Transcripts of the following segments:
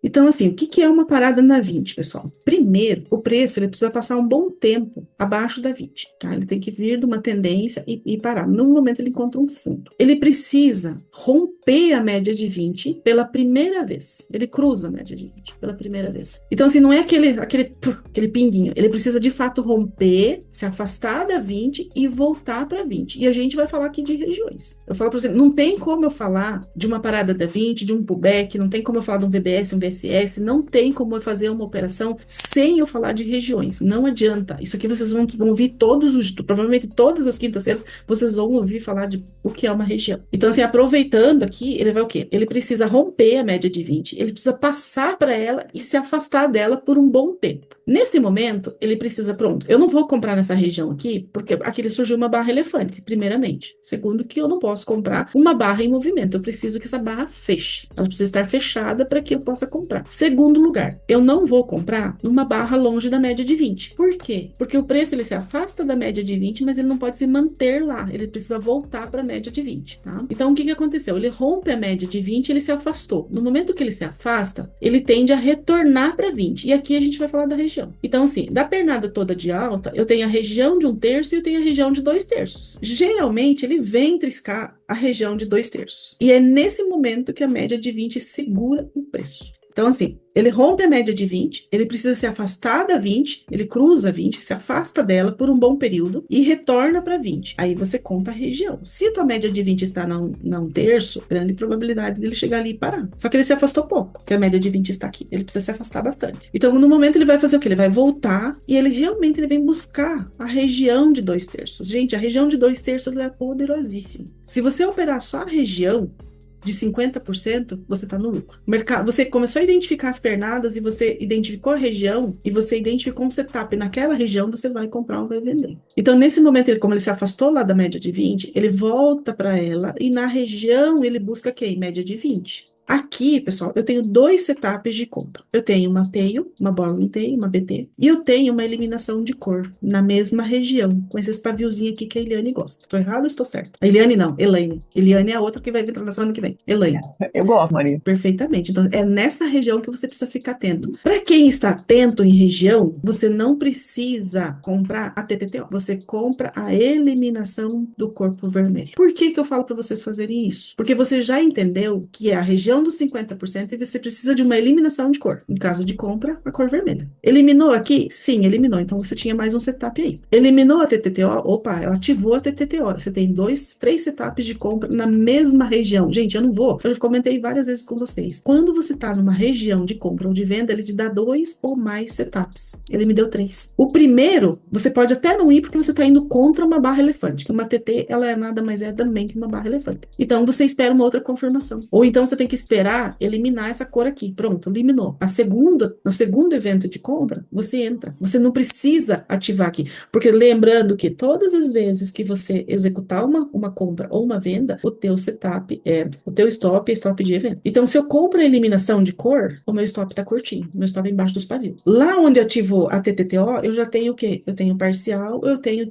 Então, assim, o que que é uma parada na 20, pessoal? Primeiro, o preço ele precisa passar um bom tempo abaixo da 20, tá? Ele tem que vir de uma tendência e parar. No momento ele encontra um fundo. Ele precisa romper a média de 20 pela primeira vez. Ele cruza a média de 20 pela primeira vez. Então, assim, não é aquele pinguinho. Ele precisa, de fato, romper, se afastar da 20 e voltar para 20. E a gente vai falar aqui de regiões. Eu falo para você, não tem como eu falar de uma parada da 20, de um pullback, não tem como eu falar de um VBS, um VSS, não tem como eu fazer uma operação sem eu falar de regiões. Não adianta. Isso aqui vocês vão ouvir provavelmente todas as quintas-feiras, vocês vão ouvir falar de o que é uma região. Então, assim, aproveitando aqui, ele vai o quê? Ele precisa romper a média de 20, ele precisa passar para ela e se afastar dela por um bom tempo. Nesse momento, ele precisa, pronto, eu não vou comprar nessa região aqui, porque aqui surgiu uma barra elefante, primeiramente. Segundo, que eu não posso comprar uma barra em movimento, eu preciso que essa barra feche. Ela precisa estar fechada para que eu possa comprar. Segundo lugar, eu não vou comprar numa barra longe da média de 20. Por quê? Porque o preço ele se afasta da média de 20, mas ele não pode se manter lá, ele precisa voltar para a média de 20, tá? Então, o que aconteceu? Ele rompe a média de 20 e ele se afastou. No momento que ele se afasta, ele tende a retornar para 20. E aqui a gente vai falar da região. Então, assim, da pernada toda de alta, eu tenho a região de 1/3 e eu tenho a região de 2/3. Geralmente, ele vem triscar a região de 2/3. E é nesse momento que a média de 20 segura o preço. Então, assim, ele rompe a média de 20, ele precisa se afastar da 20, ele cruza 20, se afasta dela por um bom período e retorna para 20. Aí você conta a região. Se a tua média de 20 está na 1/3, grande probabilidade dele chegar ali e parar. Só que ele se afastou pouco, porque a média de 20 está aqui. Ele precisa se afastar bastante. Então, no momento, ele vai fazer o quê? Ele vai voltar e ele realmente vem buscar a região de 2/3. Gente, a região de 2/3 é poderosíssima. Se você operar só a região de 50%, você está no lucro. Você começou a identificar as pernadas e você identificou a região e você identificou um setup naquela região, você vai comprar ou vai vender. Então, nesse momento, como ele se afastou lá da média de 20, ele volta para ela e na região ele busca quem? Média de 20. Aqui, pessoal, eu tenho 2 setups de compra. Eu tenho uma tail, uma borrowing tail, uma BT, e eu tenho uma eliminação de cor na mesma região, com esses paviozinhos aqui que a Eliane gosta. Estou errado ou estou certo? A Eliane não, Elaine. Eliane é a outra que vai vir na semana que vem. Elaine. Eu gosto, Maria. Perfeitamente. Então, é nessa região que você precisa ficar atento. Para quem está atento em região, você não precisa comprar a TTTO. Você compra a eliminação do corpo vermelho. Por que que eu falo para vocês fazerem isso? Porque você já entendeu que é a região dos 50% e você precisa de uma eliminação de cor. Em caso de compra, a cor vermelha. Eliminou aqui? Sim, eliminou. Então, você tinha mais um setup aí. Eliminou a TTTO? Opa, ela ativou a TTTO. Você tem 3 setups de compra na mesma região. Gente, eu não vou. Eu já comentei várias vezes com vocês. Quando você está numa região de compra ou de venda, ele te dá 2 ou mais setups. Ele me deu 3. O primeiro, você pode até não ir porque você está indo contra uma barra elefante. Que uma TT, ela é nada mais é também que uma barra elefante. Então, você espera uma outra confirmação. Ou então, você tem que esperar eliminar essa cor aqui. Pronto, eliminou. No segundo evento de compra, você entra. Você não precisa ativar aqui. Porque lembrando que todas as vezes que você executar uma compra ou uma venda, o teu setup o teu stop é stop de evento. Então, se eu compro a eliminação de cor, o meu stop tá curtinho. O meu stop é embaixo dos pavios. Lá onde eu ativo a TTTO, eu já tenho o quê? Eu tenho parcial, eu tenho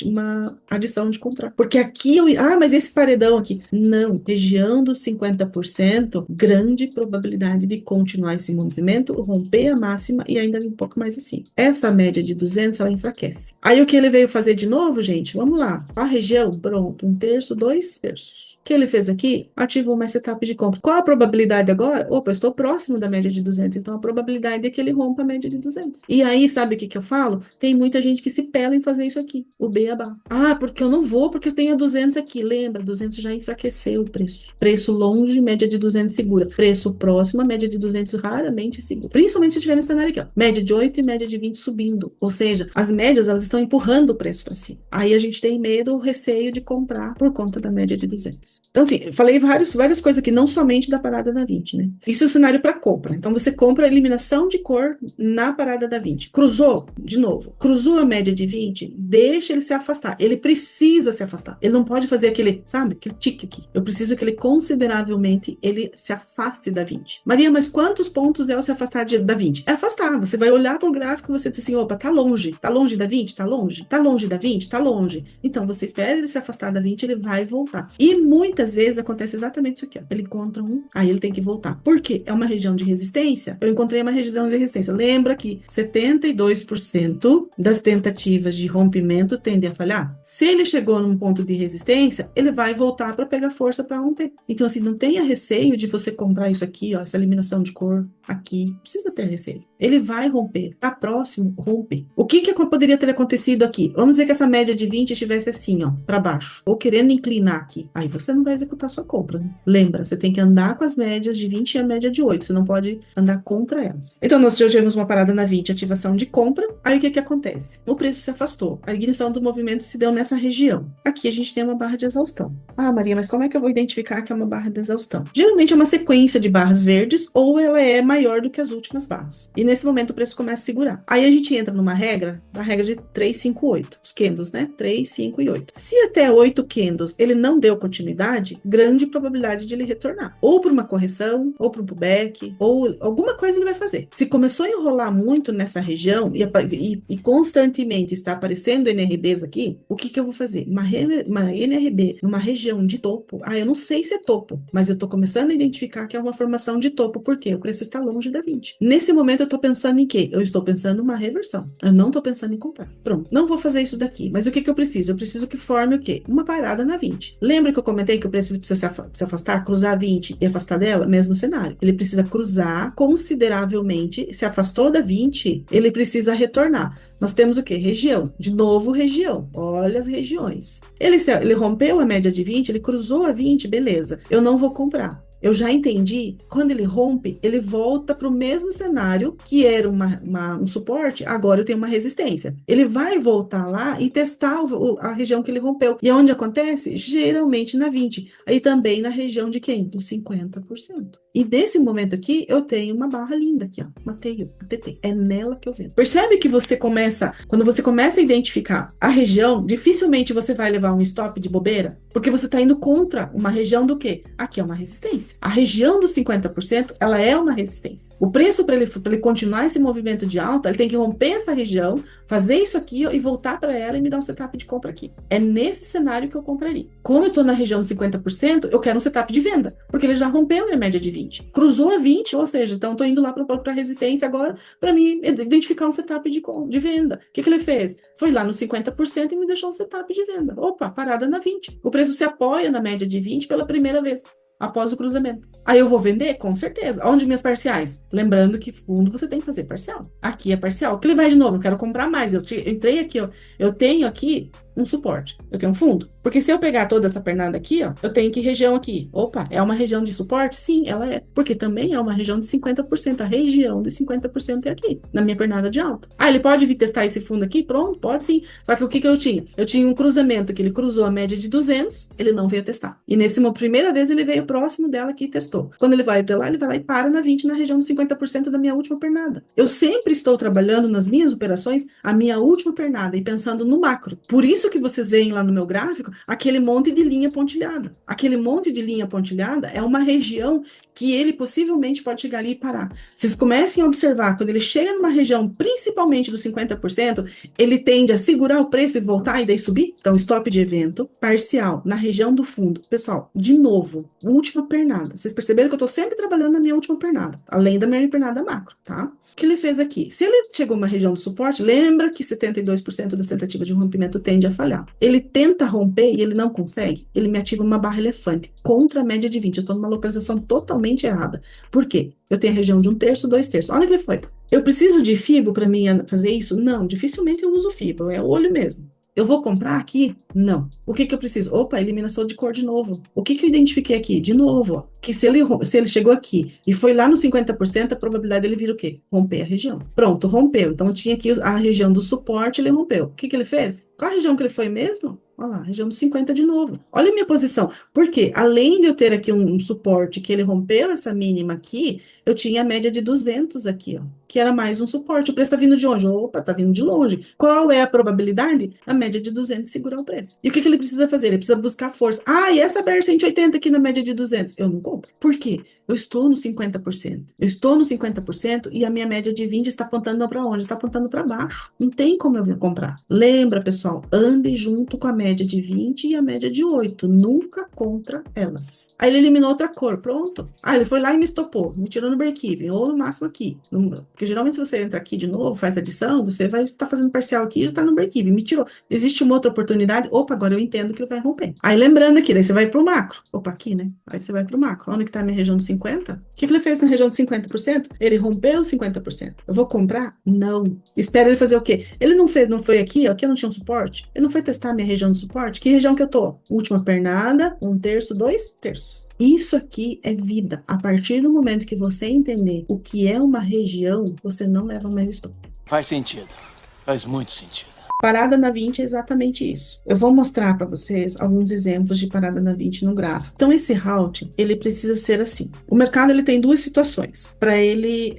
uma adição de contrato. Porque aqui mas esse paredão aqui. Não. Região dos 50%, grande probabilidade de continuar esse movimento, romper a máxima e ainda um pouco mais assim. Essa média de 200, ela enfraquece. Aí o que ele veio fazer de novo, gente? Vamos lá. A região, pronto, 1/3, 2/3. O que ele fez aqui? Ativou mais setup de compra. Qual a probabilidade agora? Opa, eu estou próximo da média de 200, então a probabilidade é que ele rompa a média de 200. E aí, sabe o que que eu falo? Tem muita gente que se pela em fazer isso aqui, o beabá. Porque eu não vou, porque eu tenho a 200 aqui. Lembra, 200 já enfraqueceu o preço. Preço longe, média de 200 segura. Preço próximo, a média de 200 raramente segura. Principalmente se tiver nesse cenário aqui, ó. Média de 8 e média de 20 subindo. Ou seja, as médias, elas estão empurrando o preço para cima. Aí a gente tem medo, receio de comprar por conta da média de 200. Então, assim, eu falei várias coisas aqui, não somente da parada da 20, né? Isso é o cenário para compra. Então, você compra a eliminação de cor na parada da 20. Cruzou, de novo, cruzou a média de 20, deixa ele se afastar. Ele precisa se afastar. Ele não pode fazer aquele, sabe, aquele tique aqui. Eu preciso que ele consideravelmente ele se afaste da 20. Maria, mas quantos pontos é o se afastar da 20? É afastar, você vai olhar para o gráfico e você diz assim, opa, tá longe da 20? Tá longe da 20? Tá longe. Então, você espera ele se afastar da 20, ele vai voltar. E muitas vezes acontece exatamente isso aqui, ó. Ele encontra um, aí ele tem que voltar. Por quê? É uma região de resistência? Eu encontrei uma região de resistência. Lembra que 72% das tentativas de rompimento tendem a falhar? Se ele chegou num ponto de resistência, ele vai voltar para pegar força para romper. Então, assim, não tenha receio de você comprar isso aqui, ó, essa eliminação de cor aqui. Precisa ter receio. Ele vai romper. Tá próximo, rompe. O que poderia ter acontecido aqui? Vamos dizer que essa média de 20 estivesse assim, ó, para baixo, ou querendo inclinar aqui. Aí você não vai executar sua compra, né? Lembra, você tem que andar com as médias de 20 e a média de 8. Você não pode andar contra elas. Então, nós já tivemos uma parada na 20, ativação de compra. Aí, o que acontece? O preço se afastou. A ignição do movimento se deu nessa região. Aqui, a gente tem uma barra de exaustão. Ah, Maria, mas como é que eu vou identificar que é uma barra de exaustão? Geralmente, é uma sequência de barras verdes ou ela é maior do que as últimas barras. E, nesse momento, o preço começa a segurar. Aí, a gente entra numa regra, da regra de 3, 5, 8. Os candles, né? 3, 5 e 8. Se até 8 candles ele não deu continuidade, grande probabilidade de ele retornar. Ou por uma correção, ou por um pullback, ou alguma coisa ele vai fazer. Se começou a enrolar muito nessa região e constantemente está aparecendo NRBs aqui, o que eu vou fazer? Uma NRB numa região de topo, eu não sei se é topo, mas eu estou começando a identificar que é uma formação de topo, porque o preço está longe da 20. Nesse momento eu estou pensando em quê? Eu estou pensando em uma reversão. Eu não estou pensando em comprar. Pronto, não vou fazer isso daqui, mas o que eu preciso? Eu preciso que forme o quê? Uma parada na 20. Lembra que eu comentei que o preço precisa se afastar, cruzar a 20 e afastar dela? Mesmo cenário. Ele precisa cruzar consideravelmente, se afastou da 20, ele precisa retornar. Nós temos o quê? Região. De novo, região. Olha as regiões. Ele rompeu a média de 20, ele cruzou a 20, beleza. Eu não vou comprar. Eu já entendi, quando ele rompe, ele volta para o mesmo cenário, que era um suporte, agora eu tenho uma resistência. Ele vai voltar lá e testar a região que ele rompeu. E onde acontece? Geralmente na 20. Aí também na região de quem? Do 50%. E nesse momento aqui, eu tenho uma barra linda aqui, ó, uma TT. É nela que eu vendo. Percebe que quando você começa a identificar a região, dificilmente você vai levar um stop de bobeira, porque você está indo contra uma região do quê? Aqui é uma resistência. A região dos 50%, ela é uma resistência. O preço para ele continuar esse movimento de alta, ele tem que romper essa região, fazer isso aqui e voltar para ela e me dar um setup de compra aqui. É nesse cenário que eu compraria. Como eu estou na região dos 50%, eu quero um setup de venda, porque ele já rompeu a minha média de 20. Cruzou a 20, ou seja, então estou indo lá para a resistência agora para me identificar um setup de venda. O que ele fez? Foi lá no 50% e me deixou um setup de venda. Opa, parada na 20. O preço se apoia na média de 20 pela primeira vez. Após o cruzamento. Aí eu vou vender? Com certeza. Onde minhas parciais? Lembrando que fundo você tem que fazer parcial. Aqui é parcial. O que ele vai de novo? Eu quero comprar mais. Eu entrei aqui, ó. Eu tenho aqui um suporte. Eu tenho um fundo. Porque se eu pegar toda essa pernada aqui, ó, eu tenho que região aqui. Opa, é uma região de suporte? Sim, ela é. Porque também é uma região de 50%. A região de 50% é aqui, na minha pernada de alta. Ele pode vir testar esse fundo aqui? Pronto, pode sim. Só que o que eu tinha? Eu tinha um cruzamento que ele cruzou a média de 200, ele não veio testar. E nessa primeira vez ele veio próximo dela aqui e testou. Quando ele vai até lá, ele vai lá e para na 20, na região dos 50% da minha última pernada. Eu sempre estou trabalhando nas minhas operações a minha última pernada e pensando no macro. Por isso que vocês veem lá no meu gráfico aquele monte de linha pontilhada. Aquele monte de linha pontilhada é uma região que ele possivelmente pode chegar ali e parar. Vocês comecem a observar, quando ele chega numa região, principalmente dos 50%, ele tende a segurar o preço e voltar e daí subir. Então, stop de evento, parcial, na região do fundo. Pessoal, de novo, última pernada. Vocês perceberam que eu estou sempre trabalhando na minha última pernada, além da minha pernada macro, tá? O que ele fez aqui? Se ele chegou numa região de suporte, lembra que 72% das tentativas de rompimento tende a falhar. Ele tenta romper e ele não consegue, ele me ativa uma barra elefante contra a média de 20. Eu estou numa localização totalmente errada. Por quê? Eu tenho a região de 1/3, 2/3. Olha que ele foi. Eu preciso de FIBO para mim fazer isso? Não, dificilmente eu uso FIBO, é o olho mesmo. Eu vou comprar aqui? Não. O que eu preciso? Opa, eliminação de cor de novo. O que eu identifiquei aqui? De novo, ó, que se ele chegou aqui e foi lá no 50%, a probabilidade dele vir o quê? Romper a região. Pronto, rompeu. Então, tinha aqui a região do suporte, ele rompeu. O que ele fez? Qual a região que ele foi mesmo? Olha lá, região dos 50 de novo. Olha a minha posição. Por quê? Além de eu ter aqui um suporte que ele rompeu essa mínima aqui, eu tinha a média de 200 aqui, ó, que era mais um suporte. O preço está vindo de onde? Opa, está vindo de longe. Qual é a probabilidade? A média de 200 segurar o preço. preço. E o que ele precisa fazer? Ele precisa buscar força. Ah, e essa BR-180 aqui na média de 200? Eu não compro. Por quê? Eu estou no 50%. Eu estou no 50% e a minha média de 20 está apontando para onde? Está apontando para baixo. Não tem como eu comprar. Lembra, pessoal, ande junto com a média de 20 e a média de 8. Nunca contra elas. Aí ele eliminou outra cor. Pronto. Ah, ele foi lá e me estopou. Me tirou no break-even. Ou no máximo aqui. Porque geralmente se você entra aqui de novo, faz adição, você vai estar fazendo parcial aqui e já está no break-even. Me tirou. Existe uma outra oportunidade. Opa, agora eu entendo que ele vai romper. Aí lembrando aqui, daí você vai para o macro. Opa, aqui, né? Aí você vai para o macro. Onde que está a minha região de 50? O que ele fez na região de 50%? Ele rompeu 50%. Eu vou comprar? Não. Espera ele fazer o quê? Ele não fez, não foi aqui, ó, aqui eu não tinha um suporte. Ele não foi testar a minha região de suporte? Que região que eu tô? Última pernada, 1/3, 2/3. Isso aqui é vida. A partir do momento que você entender o que é uma região, você não leva mais stop. Faz sentido. Faz muito sentido. Parada na 20 é exatamente isso. Eu vou mostrar para vocês alguns exemplos de parada na 20 no gráfico. Então, esse halt, ele precisa ser assim. O mercado ele tem duas situações para ele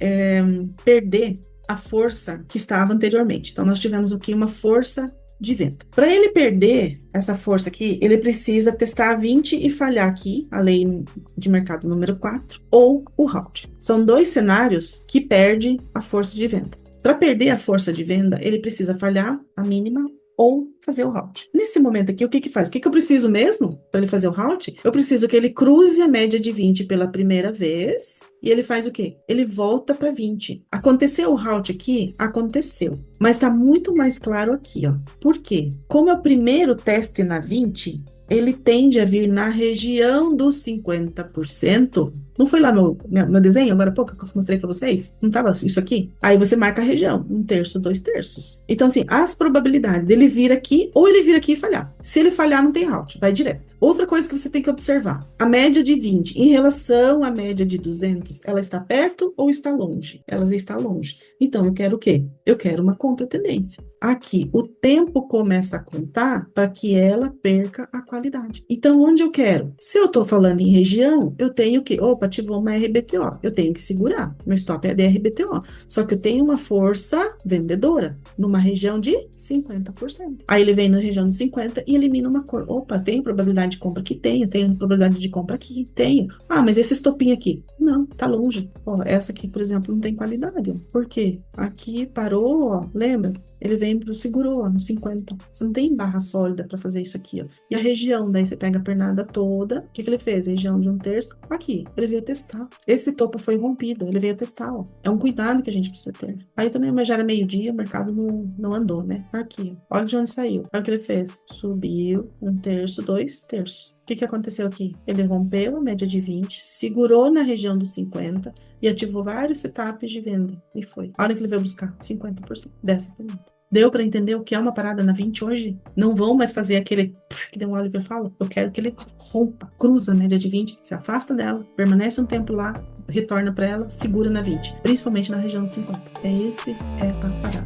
perder a força que estava anteriormente. Então, nós tivemos aqui uma força de venda. Para ele perder essa força aqui, ele precisa testar a 20 e falhar aqui, a lei de mercado número 4, ou o halt. São dois cenários que perde a força de venda. Para perder a força de venda, ele precisa falhar a mínima ou fazer o halt. Nesse momento aqui, o que faz? O que eu preciso mesmo para ele fazer o halt? Eu preciso que ele cruze a média de 20 pela primeira vez e ele faz o quê? Ele volta para 20. Aconteceu o halt aqui? Aconteceu. Mas está muito mais claro aqui, ó. Por quê? Como é o primeiro teste na 20, ele tende a vir na região dos 50%. Não foi lá meu desenho, agora há pouco que eu mostrei para vocês? Não estava isso aqui? Aí você marca a região, 1/3, 2/3. Então, assim, as probabilidades dele vir aqui, ou ele vir aqui e falhar. Se ele falhar, não tem halt, vai direto. Outra coisa que você tem que observar, a média de 20 em relação à média de 200, ela está perto ou está longe? Ela está longe. Então, eu quero o quê? Eu quero uma contra-tendência. Aqui, o tempo começa a contar para que ela perca a qualidade. Então, onde eu quero? Se eu estou falando em região, eu tenho que, opa, ativou uma RBTO, eu tenho que segurar. Meu stop é de RBTO. Só que eu tenho uma força vendedora numa região de 50%. Aí ele vem na região de 50 e elimina uma cor. Opa, tem probabilidade de compra aqui? Tenho probabilidade de compra aqui? Tenho. Ah, mas esse estopinho aqui? Não, tá longe. Ó, essa aqui, por exemplo, não tem qualidade. Por quê? Aqui parou, ó, lembra? Ele vem pro segurou, ó, no 50. Você não tem barra sólida para fazer isso aqui, ó. E a região, daí você pega a pernada toda. O que ele fez? Região de 1/3. Aqui, ele veio testar. Esse topo foi rompido, ele veio testar, ó. É um cuidado que a gente precisa ter. Aí também, mas já era meio-dia, o mercado não andou, né? Aqui, olha de onde saiu. Olha o que ele fez. Subiu 1/3, 2/3. O que aconteceu aqui? Ele rompeu a média de 20, segurou na região dos 50 e ativou vários setups de venda. E foi. A hora que ele veio buscar 50% dessa pergunta. Deu para entender o que é uma parada na 20 hoje? Não vão mais fazer aquele que o Oliver fala. Eu quero que ele rompa, cruza a média de 20, se afasta dela, permanece um tempo lá, retorna para ela, segura na 20, principalmente na região dos 50. Esse é a parada.